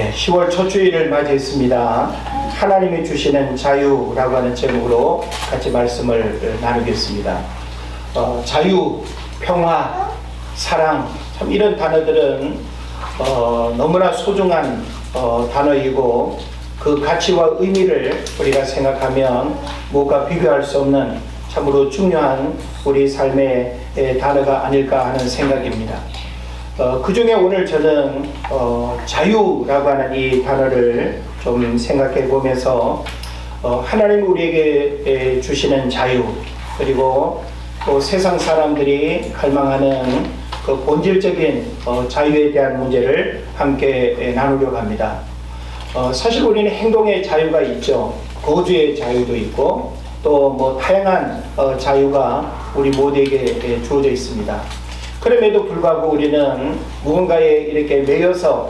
10월 첫 주일을 맞이했습니다. 하나님이 주시는 자유라고 하는 제목으로 같이 말씀을 나누겠습니다. 자유, 평화, 사랑, 참 이런 단어들은 너무나 소중한 단어이고 그 가치와 의미를 우리가 생각하면 무엇과 비교할 수 없는 참으로 중요한 우리 삶의 단어가 아닐까 하는 생각입니다. 그 중에 오늘 저는 자유라고 하는 이 단어를 좀 생각해 보면서 하나님 우리에게 주시는 자유, 그리고 또 세상 사람들이 갈망하는 그 본질적인 자유에 대한 문제를 함께 나누려고 합니다. 사실 우리는 행동의 자유가 있죠. 거주의 자유도 있고 또 뭐 다양한 자유가 우리 모두에게 주어져 있습니다. 그럼에도 불구하고 우리는 무언가에 이렇게 매여서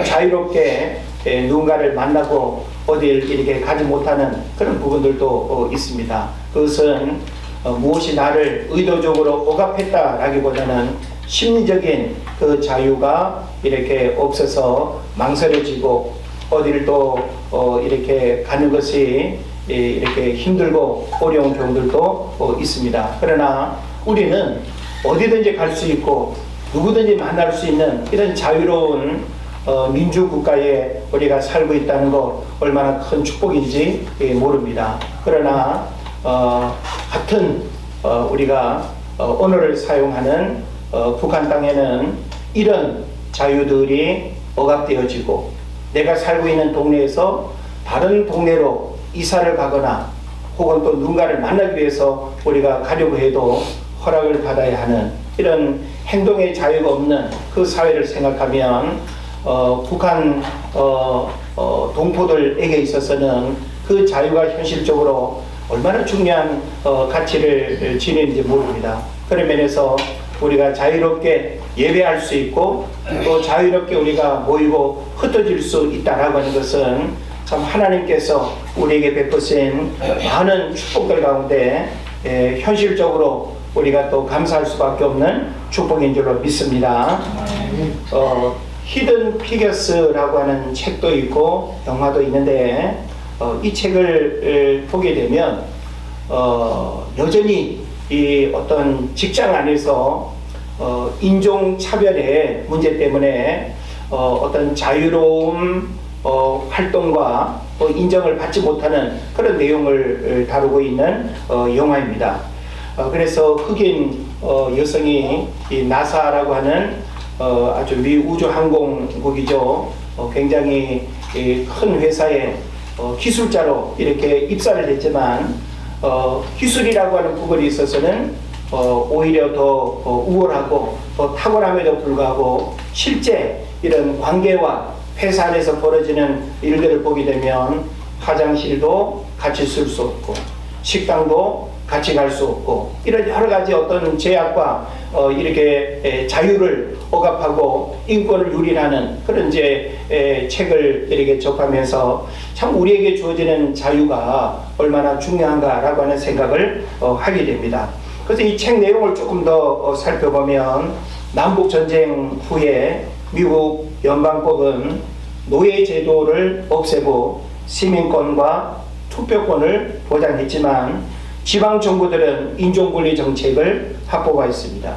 자유롭게 누군가를 만나고 어딜 이렇게 가지 못하는 그런 부분들도 있습니다. 그것은 무엇이 나를 의도적으로 억압했다라기보다는 심리적인 그 자유가 이렇게 없어서 망설여지고 어디를 또 이렇게 가는 것이 이렇게 힘들고 어려운 경우들도 있습니다. 그러나 우리는 어디든지 갈 수 있고 누구든지 만날 수 있는 이런 자유로운 민주국가에 우리가 살고 있다는 것 얼마나 큰 축복인지 모릅니다. 그러나 같은 우리가 언어를 사용하는 북한 땅에는 이런 자유들이 억압되어지고 내가 살고 있는 동네에서 다른 동네로 이사를 가거나 혹은 또 누군가를 만나기 위해서 우리가 가려고 해도 허락을 받아야 하는 이런 행동의 자유가 없는 그 사회를 생각하면 북한 동포들에게 있어서는 그 자유가 현실적으로 얼마나 중요한 가치를 지니는지 모릅니다. 그런 면에서 우리가 자유롭게 예배할 수 있고 또 자유롭게 우리가 모이고 흩어질 수 있다라고 하는 것은 참 하나님께서 우리에게 베푸신 많은 축복들 가운데 현실적으로 우리가 또 감사할 수밖에 없는 축복인 줄로 믿습니다. 히든 피겨스라고 하는 책도 있고 영화도 있는데 이 책을 보게 되면 여전히 이 어떤 직장 안에서 인종차별의 문제 때문에 어떤 자유로운 활동과 또 인정을 받지 못하는 그런 내용을 다루고 있는 영화입니다. 그래서 흑인 여성이 이 나사라고 하는 아주 미 우주항공국이죠. 굉장히 큰 회사에 기술자로 이렇게 입사를 했지만 기술이라고 하는 부분에 있어서는 오히려 더 우월하고 더 탁월함에도 불구하고 실제 이런 관계와 회사 안에서 벌어지는 일들을 보게 되면 화장실도 같이 쓸 수 없고 식당도 같이 갈 수 없고 이런 여러 가지 어떤 제약과 이렇게 자유를 억압하고 인권을 유린하는 그런 이제 책을 이렇게 접하면서 참 우리에게 주어지는 자유가 얼마나 중요한가라고 하는 생각을 하게 됩니다. 그래서 이 책 내용을 조금 더 살펴보면 남북 전쟁 후에 미국 연방법은 노예 제도를 없애고 시민권과 투표권을 보장했지만 지방 정부들은 인종분리 정책을 확보하였습니다.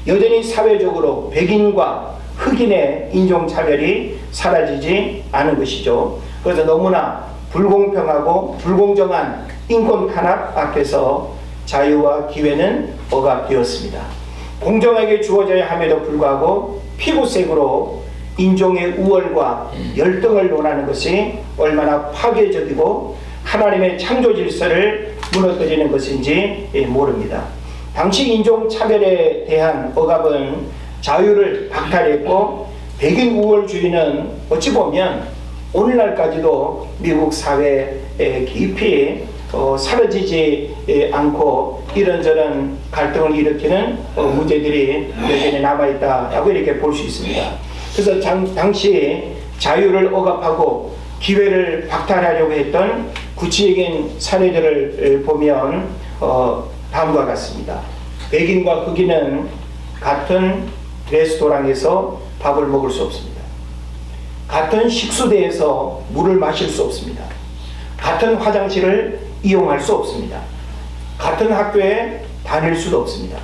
여전히 사회적으로 백인과 흑인의 인종차별이 사라지지 않은 것이죠. 그래서 너무나 불공평하고 불공정한 인권 탄압 앞에서 자유와 기회는 억압되었습니다. 공정하게 주어져야 함에도 불구하고 피부색으로 인종의 우월과 열등을 논하는 것이 얼마나 파괴적이고 하나님의 창조 질서를 무너뜨리는 것인지 모릅니다. 당시 인종차별에 대한 억압은 자유를 박탈했고 백인 우월주의는 어찌 보면 오늘날까지도 미국 사회에 깊이 사라지지 않고 이런저런 갈등을 일으키는 문제들이 여전히 남아있다라고 이렇게 볼 수 있습니다. 그래서 당시 자유를 억압하고 기회를 박탈하려고 했던 구체적인 사례들을 보면 다음과 같습니다. 백인과 흑인은 같은 레스토랑에서 밥을 먹을 수 없습니다. 같은 식수대에서 물을 마실 수 없습니다. 같은 화장실을 이용할 수 없습니다. 같은 학교에 다닐 수도 없습니다.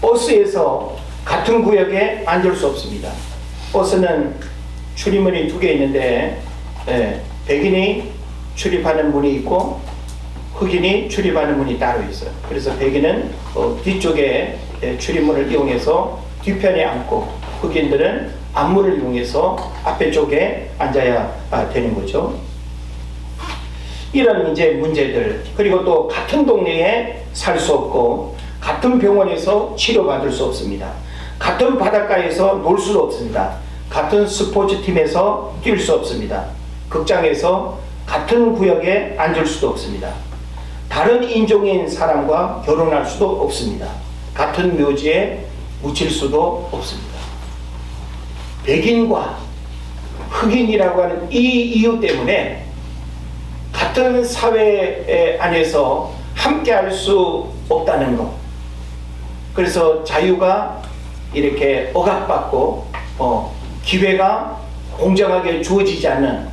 버스에서 같은 구역에 앉을 수 없습니다. 버스는 출입문이 2개 있는데 백인이 출입하는 문이 있고 흑인이 출입하는 문이 따로 있어요. 그래서 백인은 뒤쪽에 출입문을 이용해서 뒤편에 앉고 흑인들은 앞문을 이용해서 앞에 쪽에 앉아야 되는 거죠. 이런 이제 문제들, 그리고 또 같은 동네에 살 수 없고 같은 병원에서 치료받을 수 없습니다. 같은 바닷가에서 놀 수도 없습니다. 같은 스포츠팀에서 뛸 수 없습니다. 극장에서 같은 구역에 앉을 수도 없습니다. 다른 인종인 사람과 결혼할 수도 없습니다. 같은 묘지에 묻힐 수도 없습니다. 백인과 흑인이라고 하는 이 이유 때문에 같은 사회 안에서 함께 할 수 없다는 것. 그래서 자유가 이렇게 억압받고 기회가 공정하게 주어지지 않는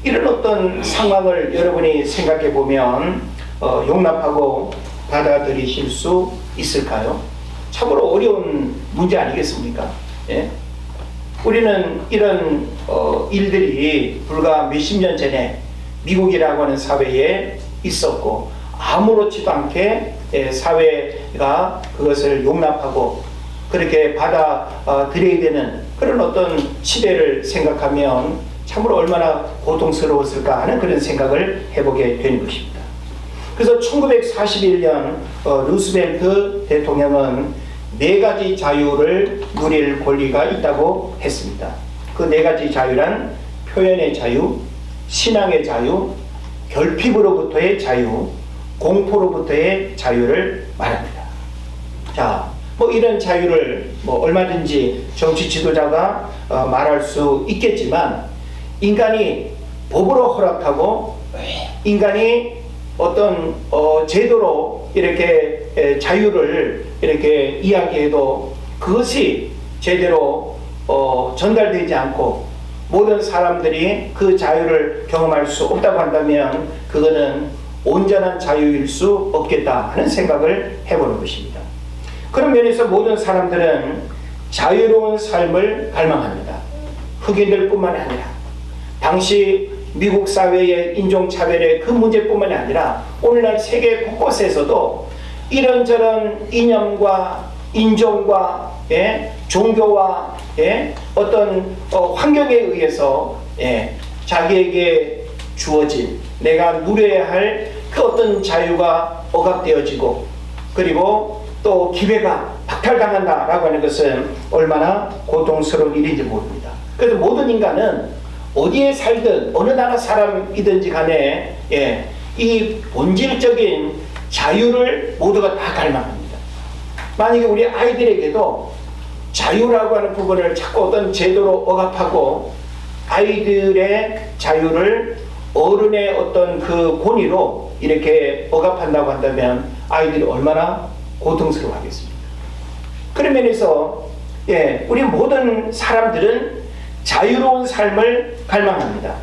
이런 어떤 상황을 여러분이 생각해 보면 용납하고 받아들이실 수 있을까요? 참으로 어려운 문제 아니겠습니까? 예? 우리는 이런 일들이 불과 몇십 년 전에 미국이라고 하는 사회에 있었고 아무렇지도 않게 사회가 그것을 용납하고 그렇게 받아들여야 되는 그런 어떤 시대를 생각하면 참으로 얼마나 고통스러웠을까 하는 그런 생각을 해보게 되는 것입니다. 그래서 1941년 루스벨트 대통령은 4가지 자유를 누릴 권리가 있다고 했습니다. 그 4가지 자유란 표현의 자유, 신앙의 자유, 결핍으로부터의 자유, 공포로부터의 자유를 말합니다. 자, 이런 자유를 얼마든지 정치 지도자가 말할 수 있겠지만 인간이 법으로 허락하고 인간이 어떤 제도로 이렇게 자유를 이렇게 이야기해도 그것이 제대로 전달되지 않고 모든 사람들이 그 자유를 경험할 수 없다고 한다면 그거는 온전한 자유일 수 없겠다 하는 생각을 해보는 것입니다. 그런 면에서 모든 사람들은 자유로운 삶을 갈망합니다. 흑인들뿐만 아니라 당시 미국 사회의 인종차별의 그 문제뿐만이 아니라 오늘날 세계 곳곳에서도 이런저런 이념과 인종과 종교와 어떤 환경에 의해서 자기에게 주어진 내가 누려야 할 그 어떤 자유가 억압되어지고 그리고 또 기회가 박탈당한다라고 하는 것은 얼마나 고통스러운 일인지 모릅니다. 그래서 모든 인간은 어디에 살든 어느 나라 사람이든지 간에 이 본질적인 자유를 모두가 다 갈망합니다. 만약에 우리 아이들에게도 자유라고 하는 부분을 자꾸 어떤 제도로 억압하고 아이들의 자유를 어른의 어떤 그 권위로 이렇게 억압한다고 한다면 아이들이 얼마나 고통스러워 하겠습니까? 그런 면에서 우리 모든 사람들은 자유로운 삶을 갈망합니다.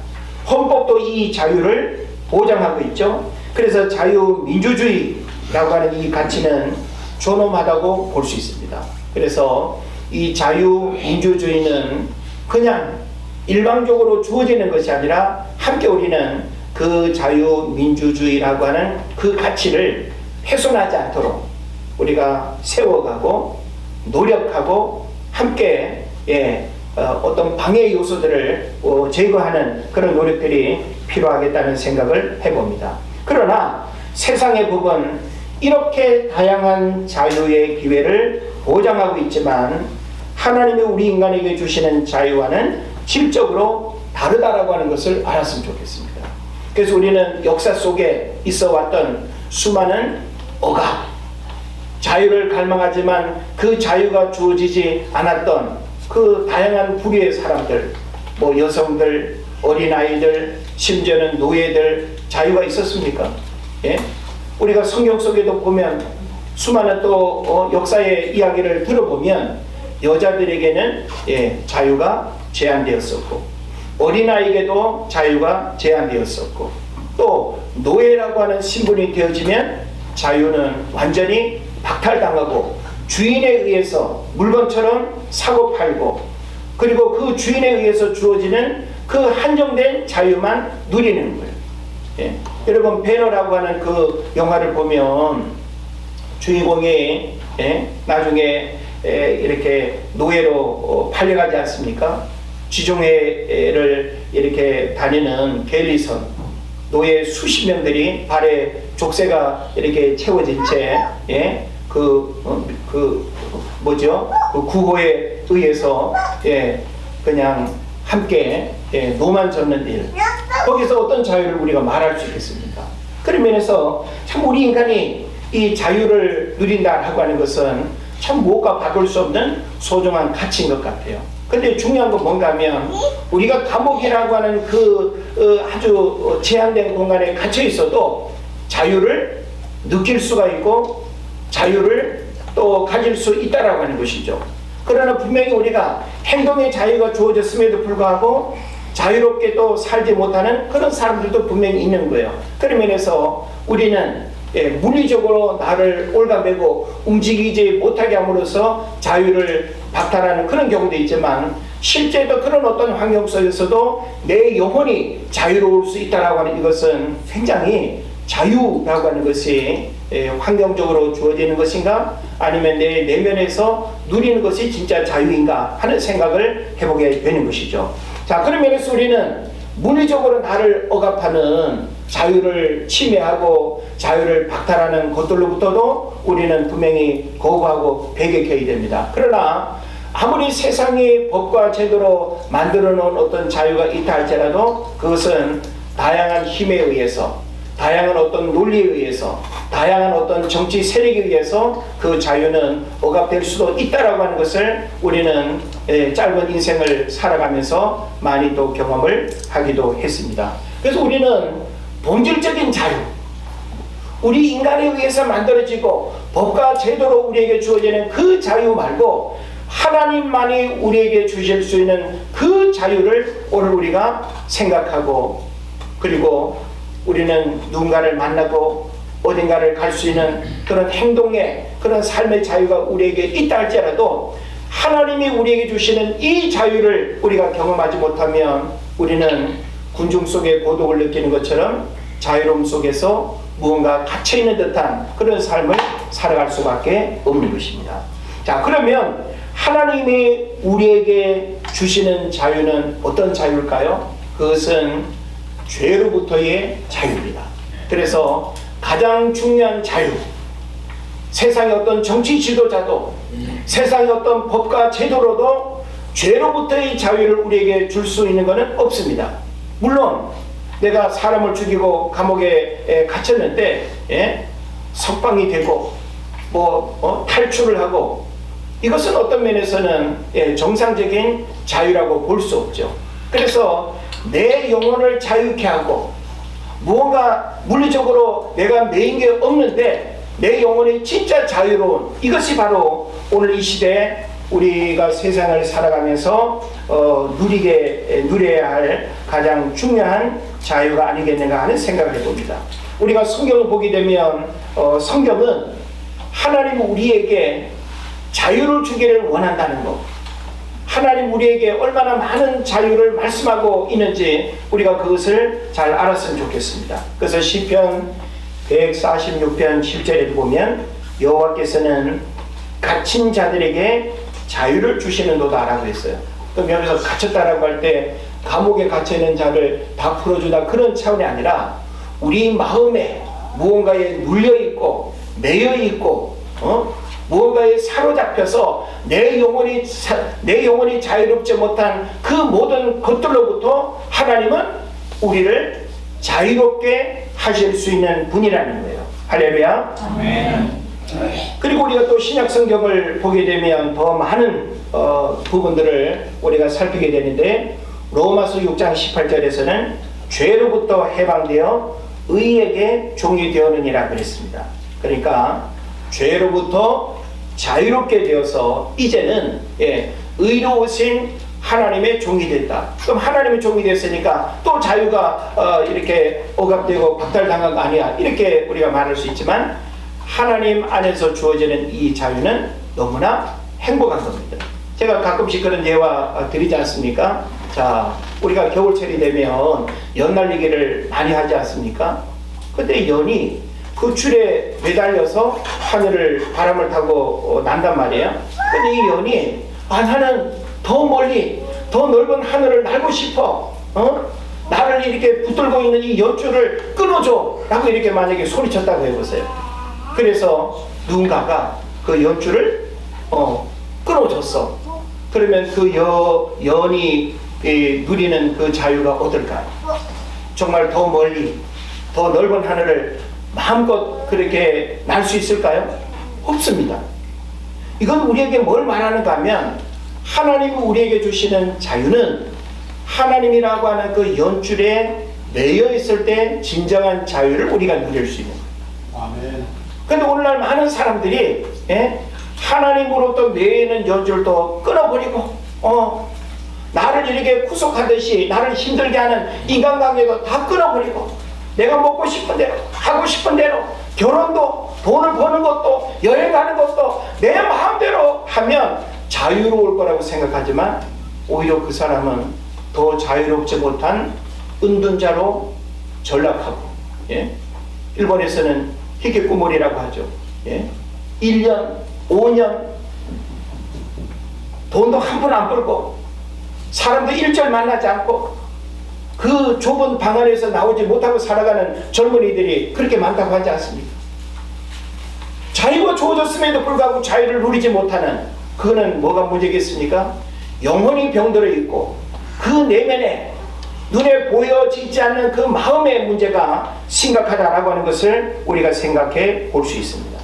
헌법도 이 자유를 보장하고 있죠. 그래서 자유민주주의라고 하는 이 가치는 존엄하다고 볼 수 있습니다. 그래서 이 자유민주주의는 그냥 일방적으로 주어지는 것이 아니라 함께 우리는 그 자유민주주의라고 하는 그 가치를 훼손하지 않도록 우리가 세워가고 노력하고 함께 어떤 방해 요소들을 제거하는 그런 노력들이 필요하겠다는 생각을 해봅니다. 그러나 세상의 법은 이렇게 다양한 자유의 기회를 보장하고 있지만 하나님이 우리 인간에게 주시는 자유와는 질적으로 다르다라고 하는 것을 알았으면 좋겠습니다. 그래서 우리는 역사 속에 있어 왔던 수많은 억압, 자유를 갈망하지만 그 자유가 주어지지 않았던 그 다양한 부류의 사람들, 여성들, 어린아이들, 심지어는 노예들 자유가 있었습니까? 우리가 성경 속에도 보면 수많은 또 역사의 이야기를 들어보면 여자들에게는 자유가 제한되었었고 어린아이에게도 자유가 제한되었었고, 또 노예라고 하는 신분이 되어지면 자유는 완전히 박탈당하고 주인에 의해서 물건처럼 사고 팔고, 그리고 그 주인에 의해서 주어지는 그 한정된 자유만 누리는 거예요. 예. 여러분 배너라고 하는 그 영화를 보면 주인공이 나중에 이렇게 노예로 팔려가지 않습니까? 지중해를 이렇게 다니는 갤리선, 노예 수십 명들이 발에 족쇄가 이렇게 채워진 채 그 구호에 의해서 그냥 함께 노만 젓는 일, 거기서 어떤 자유를 우리가 말할 수 있겠습니까? 그런 면에서 참 우리 인간이 이 자유를 누린다고 하는 것은 참 무엇과 바꿀 수 없는 소중한 가치인 것 같아요. 근데 중요한 건 뭔가 하면 우리가 감옥이라고 하는 아주 제한된 공간에 갇혀 있어도 자유를 느낄 수가 있고 자유를 또 가질 수 있다라고 하는 것이죠. 그러나 분명히 우리가 행동의 자유가 주어졌음에도 불구하고 자유롭게 또 살지 못하는 그런 사람들도 분명히 있는 거예요. 그런 면에서 우리는 물리적으로 나를 올가매고 움직이지 못하게 함으로써 자유를 박탈하는 그런 경우도 있지만, 실제로 그런 어떤 환경 속에서도 내 영혼이 자유로울 수 있다라고 하는 이것은 굉장히 자유라고 하는 것이 환경적으로 주어지는 것인가, 아니면 내 내면에서 누리는 것이 진짜 자유인가 하는 생각을 해보게 되는 것이죠. 자, 그런 면에서 우리는 물리적으로 나를 억압하는 자유를 침해하고 자유를 박탈하는 것들로부터도 우리는 분명히 거부하고 배격해야 됩니다. 그러나 아무리 세상이 법과 제도로 만들어 놓은 어떤 자유가 있다 할지라도 그것은 다양한 힘에 의해서, 다양한 어떤 논리에 의해서, 다양한 어떤 정치 세력에 의해서 그 자유는 억압될 수도 있다라고 하는 것을 우리는 짧은 인생을 살아가면서 많이 또 경험을 하기도 했습니다. 그래서 우리는 본질적인 자유, 우리 인간에 의해서 만들어지고 법과 제도로 우리에게 주어지는 그 자유 말고 하나님만이 우리에게 주실 수 있는 그 자유를 오늘 우리가 생각하고, 그리고 우리는 누군가를 만나고 어딘가를 갈 수 있는 그런 행동의, 그런 삶의 자유가 우리에게 있다 할지라도 하나님이 우리에게 주시는 이 자유를 우리가 경험하지 못하면 우리는 군중 속에 고독을 느끼는 것처럼 자유로움 속에서 무언가 갇혀있는 듯한 그런 삶을 살아갈 수밖에 없는 것입니다. 자, 그러면 하나님이 우리에게 주시는 자유는 어떤 자유일까요? 그것은 죄로부터의 자유입니다. 그래서 가장 중요한 자유, 세상의 어떤 정치 지도자도 세상의 어떤 법과 제도로도 죄로부터의 자유를 우리에게 줄 수 있는 것은 없습니다. 물론 내가 사람을 죽이고 감옥에 갇혔는데 석방이 되고 탈출을 하고, 이것은 어떤 면에서는 정상적인 자유라고 볼 수 없죠. 그래서 내 영혼을 자유케 하고 무언가 물리적으로 내가 매인 게 없는데 내 영혼이 진짜 자유로운, 이것이 바로 오늘 이 시대에 우리가 세상을 살아가면서 누려야 할 가장 중요한 자유가 아니겠는가 하는 생각을 해봅니다. 우리가 성경을 보게 되면 성경은 하나님 우리에게 자유를 주기를 원한다는 것, 하나님 우리에게 얼마나 많은 자유를 말씀하고 있는지 우리가 그것을 잘 알았으면 좋겠습니다. 그래서 시편 146편 7절에 보면 여호와께서는 갇힌 자들에게 자유를 주시는도다 라고 했어요. 그럼 여기서 갇혔다라고 할 때 감옥에 갇혀있는 자를 다 풀어주다 그런 차원이 아니라 우리 마음에 무언가에 눌려있고 매여있고 무언가에 사로잡혀서 내 영혼이 자유롭지 못한 그 모든 것들로부터 하나님은 우리를 자유롭게 하실 수 있는 분이라는 거예요. 할렐루야. 아멘. 그리고 우리가 또 신약 성경을 보게 되면 더 많은 부분들을 우리가 살피게 되는데, 로마서 6장 18절에서는 죄로부터 해방되어 의에게 종이 되었느니라 그랬습니다. 그러니까 죄로부터 자유롭게 되어서 이제는 의로우신 하나님의 종이 됐다. 그럼 하나님의 종이 됐으니까 또 자유가 이렇게 억압되고 박탈당한 거 아니야, 이렇게 우리가 말할 수 있지만, 하나님 안에서 주어지는 이 자유는 너무나 행복한 겁니다. 제가 가끔씩 그런 예화 드리지 않습니까? 자, 우리가 겨울철이 되면 연 날리기를 많이 하지 않습니까? 근데 연이 그 줄에 매달려서 하늘을, 바람을 타고 난단 말이에요. 근데 이 연이, 나는 더 멀리, 더 넓은 하늘을 날고 싶어, 나를 이렇게 붙들고 있는 이 연줄을 끊어줘 라고 이렇게 만약에 소리쳤다고 해보세요. 그래서 누군가가 그 연줄을 끊어줬어. 그러면 그 연이 누리는 그 자유가 어떨까요? 정말 더 멀리, 더 넓은 하늘을 마음껏 그렇게 날 수 있을까요? 없습니다. 이건 우리에게 뭘 말하는가 하면, 하나님이 우리에게 주시는 자유는 하나님이라고 하는 그 연줄에 매여 있을 때 진정한 자유를 우리가 누릴 수 있는 거예요. 아멘. 그런데 오늘날 많은 사람들이 하나님으로부터 매여 있는 연줄도 끊어버리고, 나를 이렇게 구속하듯이 나를 힘들게 하는 인간관계도 다 끊어버리고, 내가 먹고 싶은 대로, 하고 싶은 대로, 결혼도, 돈을 버는 것도, 여행 가는 것도 내 마음대로 하면 자유로울 거라고 생각하지만, 오히려 그 사람은 더 자유롭지 못한 은둔자로 전락하고, 일본에서는 히키코모리라고 하죠. 1년, 5년 돈도 한 푼 안 벌고, 사람도 일절 만나지 않고, 그 좁은 방 안에서 나오지 못하고 살아가는 젊은이들이 그렇게 많다고 하지 않습니까? 자유가 주어졌음에도 불구하고 자유를 누리지 못하는, 그거는 뭐가 문제겠습니까? 영혼이 병들어 있고, 그 내면에 눈에 보여지지 않는 그 마음의 문제가 심각하다라고 하는 것을 우리가 생각해 볼 수 있습니다.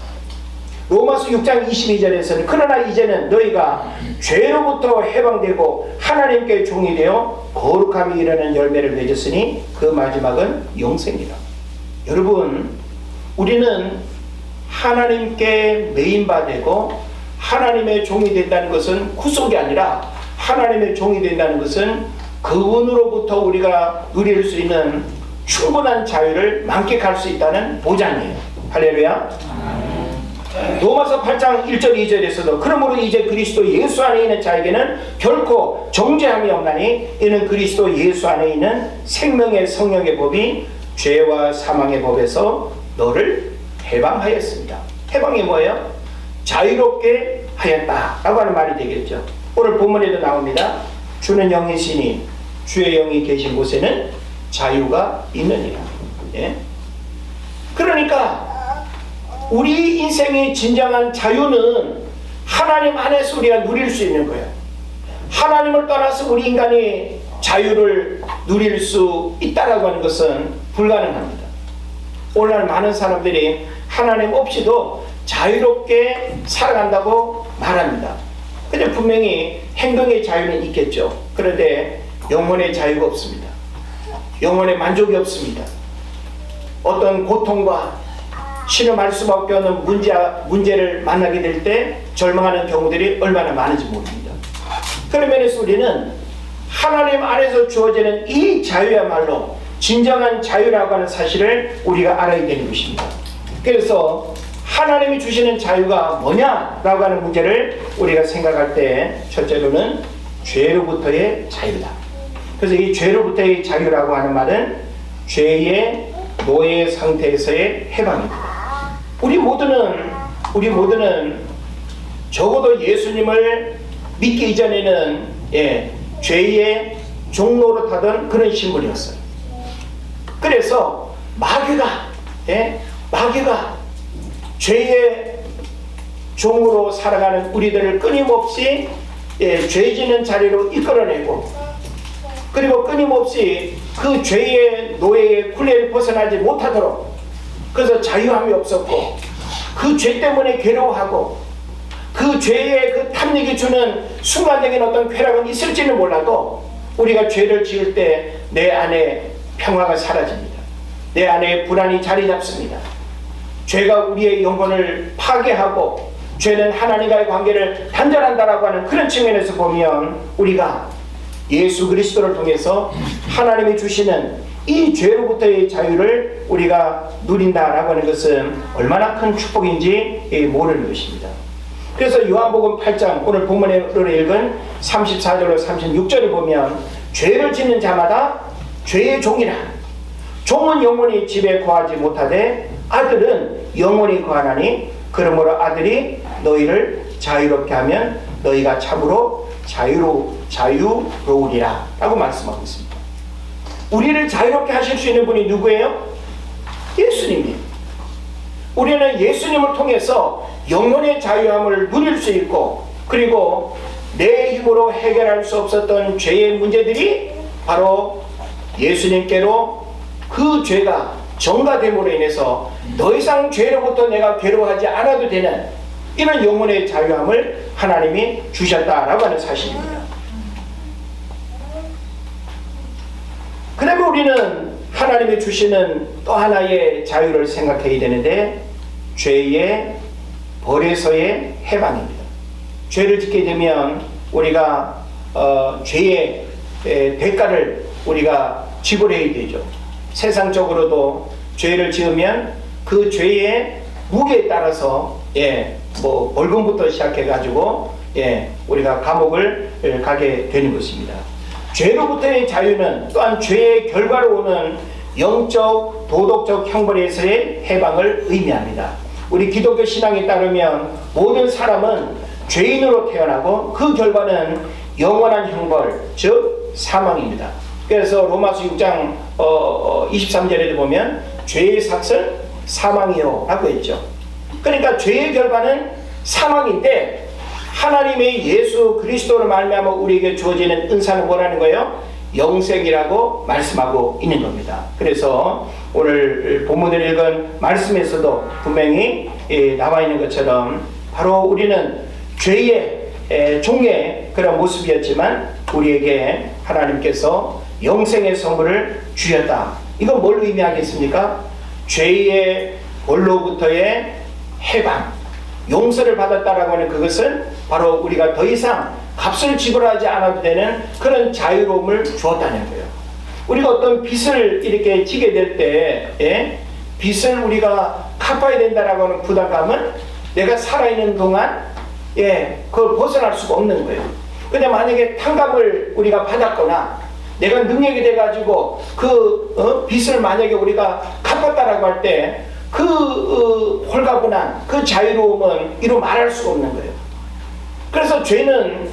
로마서 6장 22절에서는 그러나 이제는 너희가 죄로부터 해방되고 하나님께 종이 되어 거룩함이 이르는 열매를 맺었으니 그 마지막은 영생이라. 여러분, 우리는 하나님께 매인받고 하나님의 종이 된다는 것은 구속이 아니라, 하나님의 종이 된다는 것은 그분으로부터 우리가 누릴 수 있는 충분한 자유를 만끽할 수 있다는 보장이에요. 할렐루야. 로마서 8장 1절 2절에서도 그러므로 이제 그리스도 예수 안에 있는 자에게는 결코 정죄함이 없나니 이는 그리스도 예수 안에 있는 생명의 성령의 법이 죄와 사망의 법에서 너를 해방하였습니다. 해방이 뭐예요? 자유롭게 하였다라고 하는 말이 되겠죠. 오늘 본문에도 나옵니다. 주는 영이시니 주의 영이 계신 곳에는 자유가 있느니라. 그러니까 우리 인생의 진정한 자유는 하나님 안에서 우리가 누릴 수 있는 거예요. 하나님을 떠나서 우리 인간이 자유를 누릴 수 있다라고 하는 것은 불가능합니다. 오늘날 많은 사람들이 하나님 없이도 자유롭게 살아간다고 말합니다. 근데 분명히 행동의 자유는 있겠죠. 그런데 영혼의 자유가 없습니다. 영혼의 만족이 없습니다. 어떤 고통과 신음할 수밖에 없는 문제를 만나게 될 때 절망하는 경우들이 얼마나 많은지 모릅니다. 그런 면에서 우리는 하나님 안에서 주어지는 이 자유야말로 진정한 자유라고 하는 사실을 우리가 알아야 되는 것입니다. 그래서 하나님이 주시는 자유가 뭐냐라고 하는 문제를 우리가 생각할 때 첫째로는 죄로부터의 자유다. 그래서 이 죄로부터의 자유라고 하는 말은 죄의 노예 상태에서의 해방입니다. 우리 모두는 적어도 예수님을 믿기 이전에는 죄의 종노릇하던 그런 신분이었어요. 그래서 마귀가 죄의 종으로 살아가는 우리들을 끊임없이 죄 짓는 자리로 이끌어내고, 그리고 끊임없이 그 죄의 노예의 굴레를 벗어나지 못하도록, 그래서 자유함이 없었고, 그 죄 때문에 괴로워하고, 그 죄의 그 탐닉이 주는 순간적인 어떤 쾌락은 있을지는 몰라도 우리가 죄를 지을 때 내 안에 평화가 사라집니다. 내 안에 불안이 자리 잡습니다. 죄가 우리의 영혼을 파괴하고 죄는 하나님과의 관계를 단절한다라고 하는 그런 측면에서 보면 우리가 예수 그리스도를 통해서 하나님이 주시는 이 죄로부터의 자유를 우리가 누린다라고 하는 것은 얼마나 큰 축복인지 모르는 것입니다. 그래서 요한복음 8장 오늘 본문으로 읽은 34절로 36절을 보면 죄를 짓는 자마다 죄의 종이라. 종은 영원히 집에 거하지 못하되 아들은 영원히 거하나니 그러므로 아들이 너희를 자유롭게 하면 너희가 참으로 자유로우리라 라고 말씀하고 있습니다. 우리를 자유롭게 하실 수 있는 분이 누구예요? 예수님이에요. 우리는 예수님을 통해서 영혼의 자유함을 누릴 수 있고, 그리고 내 힘으로 해결할 수 없었던 죄의 문제들이 바로 예수님께로 그 죄가 전가됨으로 인해서 더 이상 죄로부터 내가 괴로워하지 않아도 되는 이런 영혼의 자유함을 하나님이 주셨다라고 하는 사실입니다. 그 다음에 우리는 하나님이 주시는 또 하나의 자유를 생각해야 되는데, 죄의 벌에서의 해방입니다. 죄를 짓게 되면 우리가 죄의 대가를 우리가 지불해야 되죠. 세상적으로도 죄를 지으면 그 죄의 무게에 따라서 뭐 벌금부터 시작해가지고 우리가 감옥을 가게 되는 것입니다. 죄로부터의 자유는 또한 죄의 결과로 오는 영적, 도덕적 형벌에서의 해방을 의미합니다. 우리 기독교 신앙에 따르면 모든 사람은 죄인으로 태어나고 그 결과는 영원한 형벌, 즉 사망입니다. 그래서 로마서 6장 23절에도 보면 죄의 삭은 사망이요 라고 했죠. 그러니까 죄의 결과는 사망인데, 하나님의 예수 그리스도를 말미암아 우리에게 주어지는 은사는 뭐라는 거예요? 영생이라고 말씀하고 있는 겁니다. 그래서 오늘 본문을 읽은 말씀에서도 분명히 나와 있는 것처럼 바로 우리는 죄의 종의 그런 모습이었지만 우리에게 하나님께서 영생의 선물을 주셨다. 이건 뭘 의미하겠습니까? 죄의 벌로부터의 해방, 용서를 받았다라고 하는 그것은 바로 우리가 더 이상 값을 지불하지 않아도 되는 그런 자유로움을 주었다는 거예요. 우리가 어떤 빚을 이렇게 지게 될 때 빚을 우리가 갚아야 된다라고 하는 부담감은 내가 살아있는 동안 그걸 벗어날 수가 없는 거예요. 근데 만약에 탕감을 우리가 받았거나 내가 능력이 돼가지고 그 빚을 만약에 우리가 갚았다라고 할 때 그 홀가분한 그 자유로움은 이루 말할 수가 없는 거예요. 그래서 죄는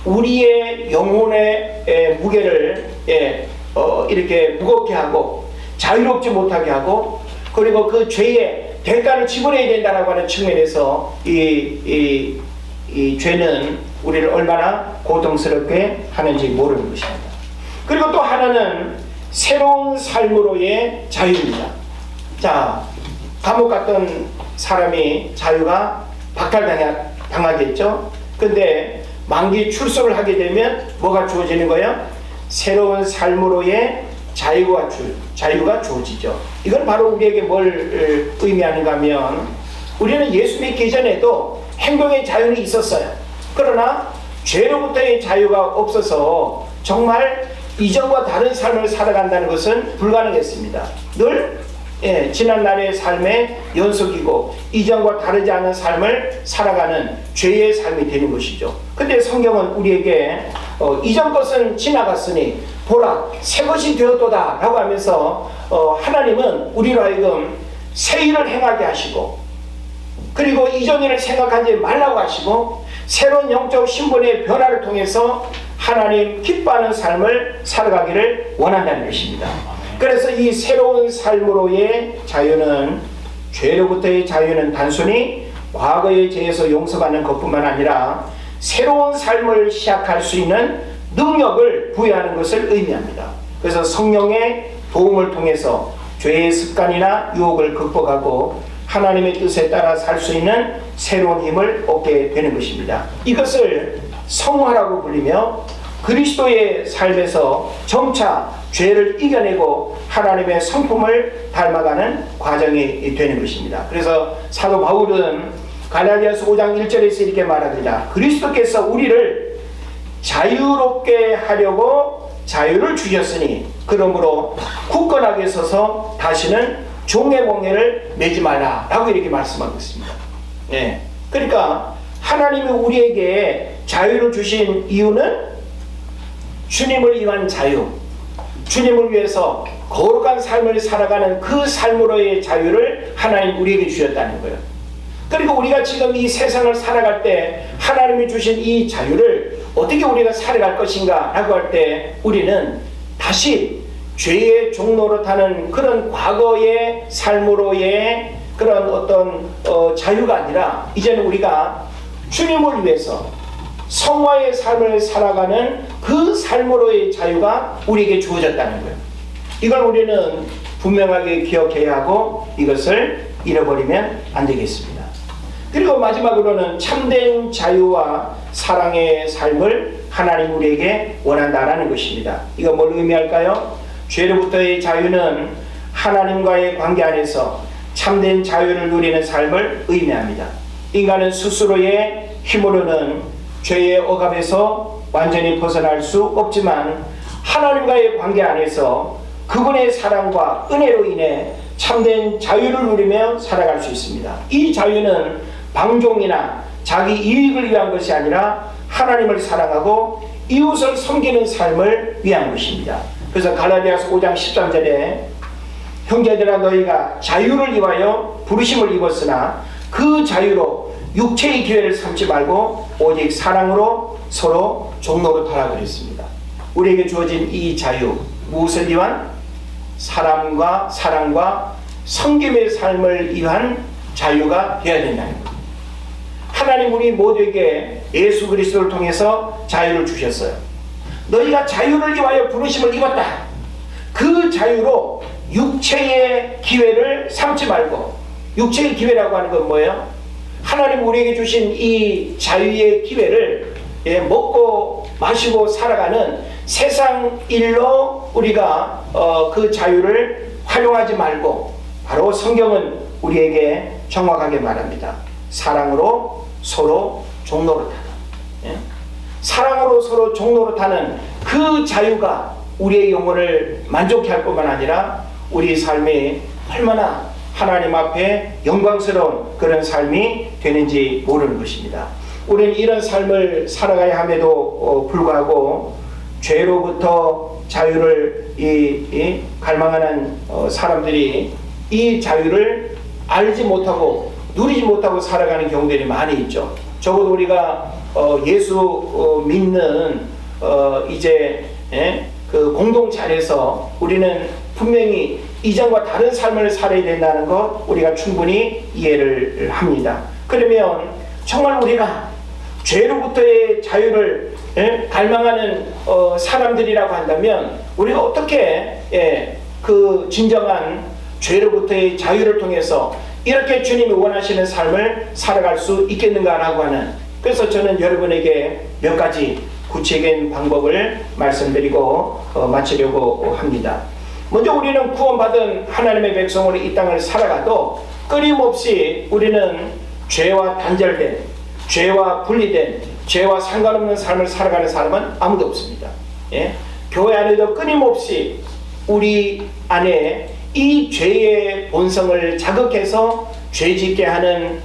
우리의 영혼의 무게를 이렇게 무겁게 하고 자유롭지 못하게 하고, 그리고 그 죄의 대가를 지불해야 된다라고 하는 측면에서 이 죄는 우리를 얼마나 고통스럽게 하는지 모르는 것입니다. 그리고 또 하나는 새로운 삶으로의 자유입니다. 자, 감옥 갔던 사람이 자유가 박탈당하겠죠. 근데 만기 출소를 하게 되면 뭐가 주어지는 거예요? 새로운 삶으로의 자유가 주어지죠. 이건 바로 우리에게 뭘 의미하는가 하면, 우리는 예수 믿기 전에도 행동의 자유는 있었어요. 그러나 죄로부터의 자유가 없어서 정말 이전과 다른 삶을 살아간다는 것은 불가능했습니다. 늘 지난날의 삶의 연속이고 이전과 다르지 않은 삶을 살아가는 죄의 삶이 되는 것이죠. 근데 성경은 우리에게 이전 것은 지나갔으니 보라 새 것이 되었도다 라고 하면서 하나님은 우리로 하여금 새 일을 행하게 하시고, 그리고 이전 일을 생각하지 말라고 하시고, 새로운 영적 신분의 변화를 통해서 하나님 기뻐하는 삶을 살아가기를 원한다는 것입니다. 그래서 이 새로운 삶으로의 자유는, 죄로부터의 자유는 단순히 과거의 죄에서 용서받는 것뿐만 아니라 새로운 삶을 시작할 수 있는 능력을 부여하는 것을 의미합니다. 그래서 성령의 도움을 통해서 죄의 습관이나 유혹을 극복하고 하나님의 뜻에 따라 살 수 있는 새로운 힘을 얻게 되는 것입니다. 이것을 성화라고 불리며 그리스도의 삶에서 점차 죄를 이겨내고 하나님의 성품을 닮아가는 과정이 되는 것입니다. 그래서 사도 바울은 갈라디아서 5장 1절에서 이렇게 말합니다. 그리스도께서 우리를 자유롭게 하려고 자유를 주셨으니 그러므로 굳건하게 서서 다시는 종의 멍에를 매지 말라라고 이렇게 말씀하고 있습니다. 예. 그러니까 하나님이 우리에게 자유를 주신 이유는 주님을 위한 자유, 주님을 위해서 거룩한 삶을 살아가는 그 삶으로의 자유를 하나님 우리에게 주셨다는 거예요. 그리고 우리가 지금 이 세상을 살아갈 때 하나님이 주신 이 자유를 어떻게 우리가 살아갈 것인가 라고 할 때 우리는 다시 죄의 종로로 타는 그런 과거의 삶으로의 그런 어떤 자유가 아니라 이제는 우리가 주님을 위해서 성화의 삶을 살아가는 그 삶으로의 자유가 우리에게 주어졌다는 거예요. 이걸 우리는 분명하게 기억해야 하고 이것을 잃어버리면 안 되겠습니다. 그리고 마지막으로는 참된 자유와 사랑의 삶을 하나님 우리에게 원한다라는 것입니다. 이거 뭘 의미할까요? 죄로부터의 자유는 하나님과의 관계 안에서 참된 자유를 누리는 삶을 의미합니다. 인간은 스스로의 힘으로는 죄의 억압에서 완전히 벗어날 수 없지만 하나님과의 관계 안에서 그분의 사랑과 은혜로 인해 참된 자유를 누리며 살아갈 수 있습니다. 이 자유는 방종이나 자기 이익을 위한 것이 아니라 하나님을 사랑하고 이웃을 섬기는 삶을 위한 것입니다. 그래서 갈라디아서 5장 13절에 형제들아 너희가 자유를 위하여 부르심을 입었으나 그 자유로 육체의 기회를 삼지 말고 오직 사랑으로 서로 종로로 타라 그랬습니다. 우리에게 주어진 이 자유 무엇을 위한? 사람과 사랑과 섬김의 삶을 위한 자유가 되어야 된다는 겁니다. 하나님 우리 모두에게 예수 그리스도를 통해서 자유를 주셨어요. 너희가 자유를 위하여 부르심을 입었다. 그 자유로 육체의 기회를 삼지 말고, 육체의 기회라고 하는 건 뭐예요? 하나님 우리에게 주신 이 자유의 기회를 먹고 마시고 살아가는 세상 일로 우리가 그 자유를 활용하지 말고, 바로 성경은 우리에게 정확하게 말합니다. 사랑으로 서로 종로로 타라. 사랑으로 서로 종로로 타는 그 자유가 우리의 영혼을 만족해 할 뿐만 아니라 우리 삶이 얼마나 하나님 앞에 영광스러운 그런 삶이 되는지 모르는 것입니다. 우리는 이런 삶을 살아가야 함에도 불구하고 죄로부터 자유를 갈망하는 사람들이 이 자유를 알지 못하고 누리지 못하고 살아가는 경우들이 많이 있죠. 적어도 우리가 예수 믿는 이제 그 공동체 안에서 우리는 분명히 이전과 다른 삶을 살아야 된다는 것 우리가 충분히 이해를 합니다. 그러면 정말 우리가 죄로부터의 자유를 갈망하는 사람들이라고 한다면 우리가 어떻게 그 진정한 죄로부터의 자유를 통해서 이렇게 주님이 원하시는 삶을 살아갈 수 있겠는가라고 하는, 그래서 저는 여러분에게 몇 가지 구체적인 방법을 말씀드리고 마치려고 합니다. 먼저 우리는 구원받은 하나님의 백성으로 이 땅을 살아가도 끊임없이 우리는 죄와 단절된, 죄와 분리된, 죄와 상관없는 삶을 살아가는 사람은 아무도 없습니다. 교회 안에도 끊임없이 우리 안에 이 죄의 본성을 자극해서 죄짓게 하는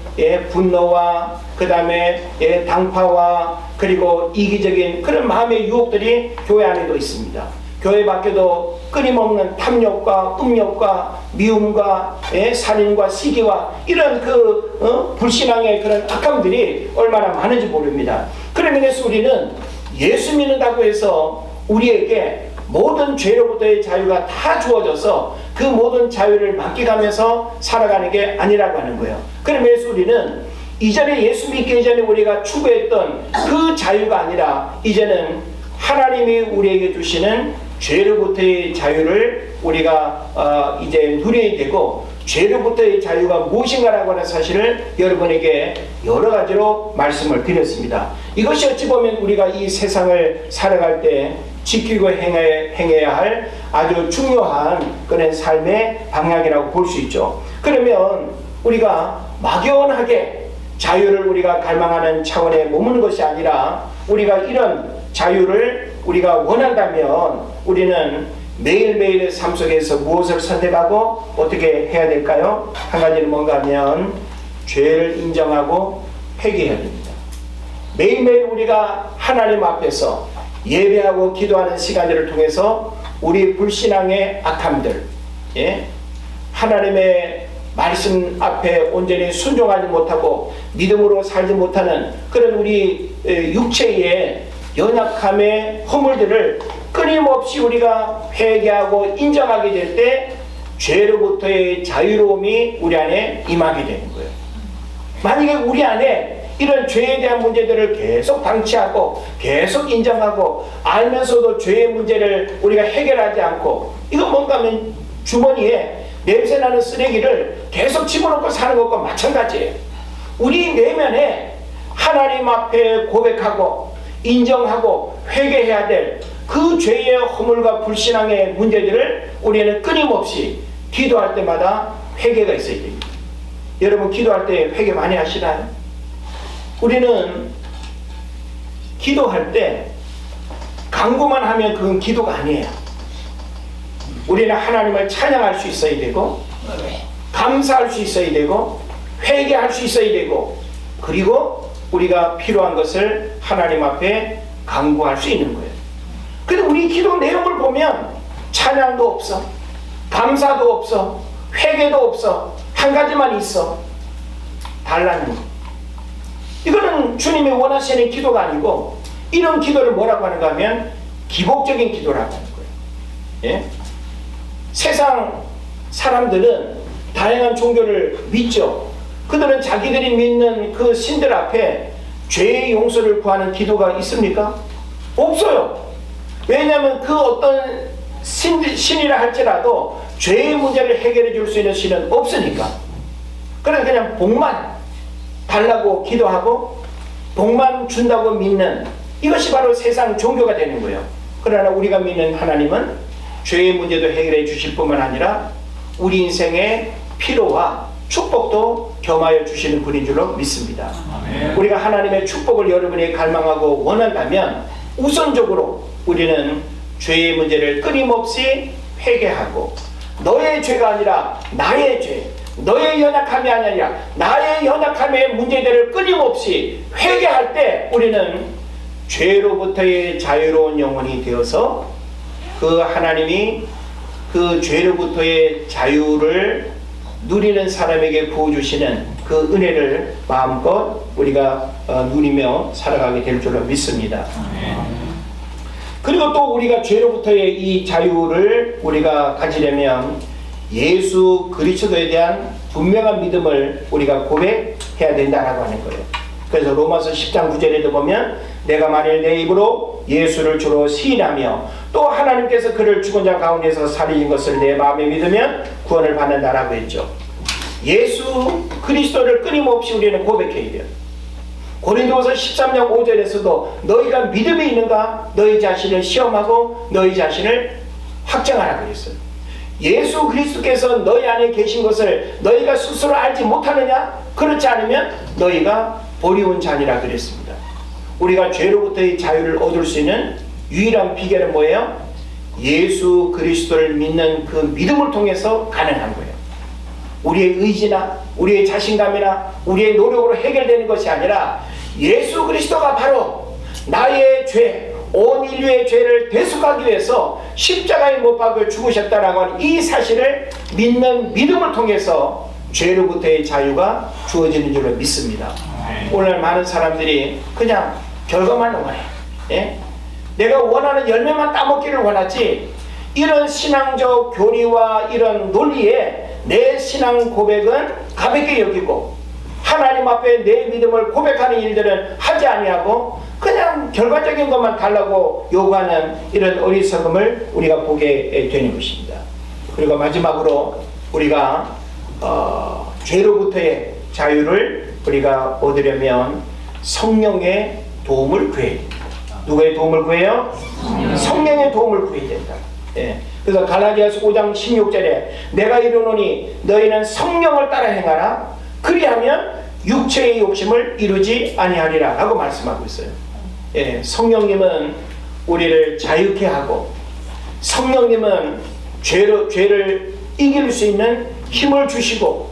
분노와 그 다음에 당파와 그리고 이기적인 그런 마음의 유혹들이 교회 안에도 있습니다. 교회 밖에도 끊임없는 탐욕과 음욕과 미움과 살인과 시기와 이런 그 불신앙의 그런 악함들이 얼마나 많은지 모릅니다. 그러면서 우리는 예수 믿는다고 해서 우리에게 모든 죄로부터의 자유가 다 주어져서 그 모든 자유를 맡겨가면서 살아가는 게 아니라고 하는 거예요. 그러면서 우리는 이전에 예수 믿기 이전에 우리가 추구했던 그 자유가 아니라 이제는 하나님이 우리에게 주시는 죄로부터의 자유를 우리가 이제 누려야 되고, 죄로부터의 자유가 무엇인가라고 하는 사실을 여러분에게 여러 가지로 말씀을 드렸습니다. 이것이 어찌 보면 우리가 이 세상을 살아갈 때 지키고 행해야 할 아주 중요한 그런 삶의 방향이라고 볼 수 있죠. 그러면 우리가 막연하게 자유를 우리가 갈망하는 차원에 머무는 것이 아니라 우리가 이런 자유를 우리가 원한다면 우리는 매일매일의 삶 속에서 무엇을 선택하고 어떻게 해야 될까요? 한 가지는 뭔가 하면 죄를 인정하고 회개해야 됩니다. 매일매일 우리가 하나님 앞에서 예배하고 기도하는 시간들을 통해서 우리 불신앙의 악함들, 하나님의 말씀 앞에 온전히 순종하지 못하고 믿음으로 살지 못하는 그런 우리 육체의 연약함의 허물들을 끊임없이 우리가 회개하고 인정하게 될 때 죄로부터의 자유로움이 우리 안에 임하게 되는 거예요. 만약에 우리 안에 이런 죄에 대한 문제들을 계속 방치하고 계속 인정하고 알면서도 죄의 문제를 우리가 해결하지 않고, 이건 뭔가 하면 주머니에 냄새나는 쓰레기를 계속 집어넣고 사는 것과 마찬가지예요. 우리 내면에 하나님 앞에 고백하고 인정하고 회개해야 될 그 죄의 허물과 불신앙의 문제들을 우리는 끊임없이 기도할 때마다 회개가 있어야 됩니다. 여러분 기도할 때 회개 많이 하시나요? 우리는 기도할 때 간구만 하면 그건 기도가 아니에요. 우리는 하나님을 찬양할 수 있어야 되고, 감사할 수 있어야 되고, 회개할 수 있어야 되고, 그리고 우리가 필요한 것을 하나님 앞에 간구할 수 있는 거예요. 근데 우리 기도 내용을 보면 찬양도 없어, 감사도 없어, 회개도 없어, 한 가지만 있어. 달라는 거. 이거는 주님이 원하시는 기도가 아니고, 이런 기도를 뭐라고 하는가 하면 기복적인 기도라고 하는 거예요. 예? 세상 사람들은 다양한 종교를 믿죠. 그들은 자기들이 믿는 그 신들 앞에 죄의 용서를 구하는 기도가 있습니까? 없어요. 왜냐하면 그 어떤 신이라 할지라도 죄의 문제를 해결해 줄 수 있는 신은 없으니까. 그래서 그냥 복만 달라고 기도하고 복만 준다고 믿는, 이것이 바로 세상 종교가 되는 거예요. 그러나 우리가 믿는 하나님은 죄의 문제도 해결해 주실 뿐만 아니라 우리 인생의 피로와 축복도 겸하여 주시는 분인 줄로 믿습니다. 아멘. 우리가 하나님의 축복을 여러분이 갈망하고 원한다면 우선적으로 우리는 죄의 문제를 끊임없이 회개하고, 너의 죄가 아니라 나의 죄, 너의 연약함이 아니라 나의 연약함의 문제들을 끊임없이 회개할 때 우리는 죄로부터의 자유로운 영혼이 되어서 그 하나님이 그 죄로부터의 자유를 누리는 사람에게 부어주시는 그 은혜를 마음껏 우리가 누리며 살아가게 될 줄로 믿습니다. 그리고 또 우리가 죄로부터의 이 자유를 우리가 가지려면 예수 그리스도에 대한 분명한 믿음을 우리가 고백해야 된다라고 하는 거예요. 그래서 로마서 10장 9절에도 보면 내가 만일 내 입으로 예수를 주로 시인하며 또 하나님께서 그를 죽은 자 가운데서 살리신 것을 내 마음에 믿으면 구원을 받는다라고 했죠. 예수 그리스도를 끊임없이 우리는 고백해야 돼요. 고린도후서 13장 5절에서도 너희가 믿음이 있는가 너희 자신을 시험하고 너희 자신을 확정하라 그랬어요. 예수 그리스도께서 너희 안에 계신 것을 너희가 스스로 알지 못하느냐? 그렇지 않으면 너희가 버리운 자니라 그랬습니다. 우리가 죄로부터의 자유를 얻을 수 있는 유일한 비결은 뭐예요? 예수 그리스도를 믿는 그 믿음을 통해서 가능한 거예요. 우리의 의지나 우리의 자신감이나 우리의 노력으로 해결되는 것이 아니라 예수 그리스도가 바로 나의 죄, 온 인류의 죄를 대속하기 위해서 십자가에 못 박혀 죽으셨다라고 하는 이 사실을 믿는 믿음을 통해서 죄로부터의 자유가 주어지는 줄로 믿습니다. 오늘 많은 사람들이 그냥 결과만 원해. 예? 내가 원하는 열매만 따먹기를 원하지, 이런 신앙적 교리와 이런 논리에 내 신앙 고백은 가볍게 여기고 하나님 앞에 내 믿음을 고백하는 일들은 하지 아니하고 그냥 결과적인 것만 달라고 요구하는 이런 어리석음을 우리가 보게 되는 것입니다. 그리고 마지막으로 우리가 죄로부터의 자유를 우리가 얻으려면 성령의 도움을 구해야 됩니다. 누구의 도움을 구해요? 성령의 도움을 구해야 된다. 예. 그래서 갈라디아서 5장 16절에 내가 이르노니 너희는 성령을 따라 행하라 그리하면 육체의 욕심을 이루지 아니하리라 라고 말씀하고 있어요. 성령님은 우리를 자유케 하고 성령님은 죄를 이길 수 있는 힘을 주시고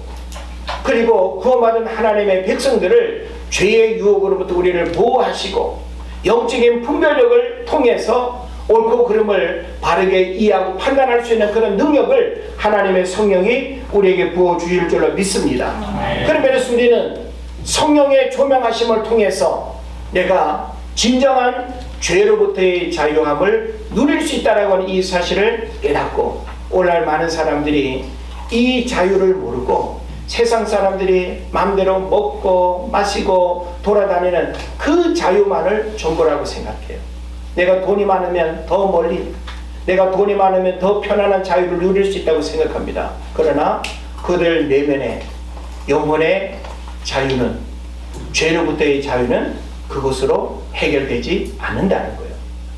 그리고 구원받은 하나님의 백성들을 죄의 유혹으로부터 우리를 보호하시고 영적인 분별력을 통해서 옳고 그름을 바르게 이해하고 판단할 수 있는 그런 능력을 하나님의 성령이 우리에게 부어주실 줄로 믿습니다. 그런 면에서 우리는 성령의 조명하심을 통해서 내가 진정한 죄로부터의 자유함을 누릴 수 있다라고 하는 이 사실을 깨닫고 오늘날 많은 사람들이 이 자유를 모르고 세상 사람들이 마음대로 먹고 마시고 돌아다니는 그 자유만을 전부라고 생각해요. 내가 돈이 많으면 더 멀리, 내가 돈이 많으면 더 편안한 자유를 누릴 수 있다고 생각합니다. 그러나 그들 내면의 영혼의 자유는, 죄로부터의 자유는 그것으로 해결되지 않는다는 거예요.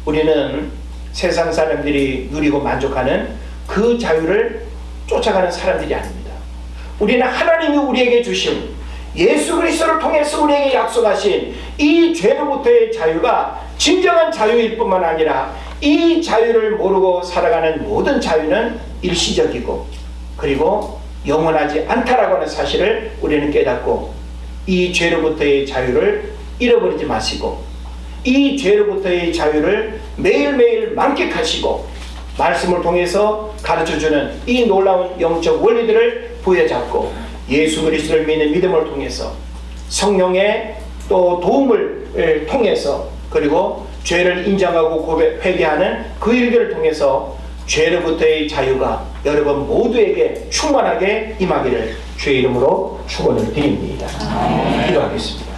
우리는 세상 사람들이 누리고 만족하는 그 자유를 쫓아가는 사람들이 아닙니다. 우리는 하나님이 우리에게 주신 예수 그리스도를 통해서 우리에게 약속하신 이 죄로부터의 자유가 진정한 자유일 뿐만 아니라 이 자유를 모르고 살아가는 모든 자유는 일시적이고 그리고 영원하지 않다라고 하는 사실을 우리는 깨닫고 이 죄로부터의 자유를 잃어버리지 마시고 이 죄로부터의 자유를 매일매일 만끽하시고 말씀을 통해서 가르쳐주는 이 놀라운 영적 원리들을 부여잡고 예수 그리스도를 믿는 믿음을 통해서 성령의 또 도움을 통해서 그리고 죄를 인정하고 회개하는 그 일들을 통해서 죄로부터의 자유가 여러분 모두에게 충만하게 임하기를 주의 이름으로 축원을 드립니다. 기도하겠습니다.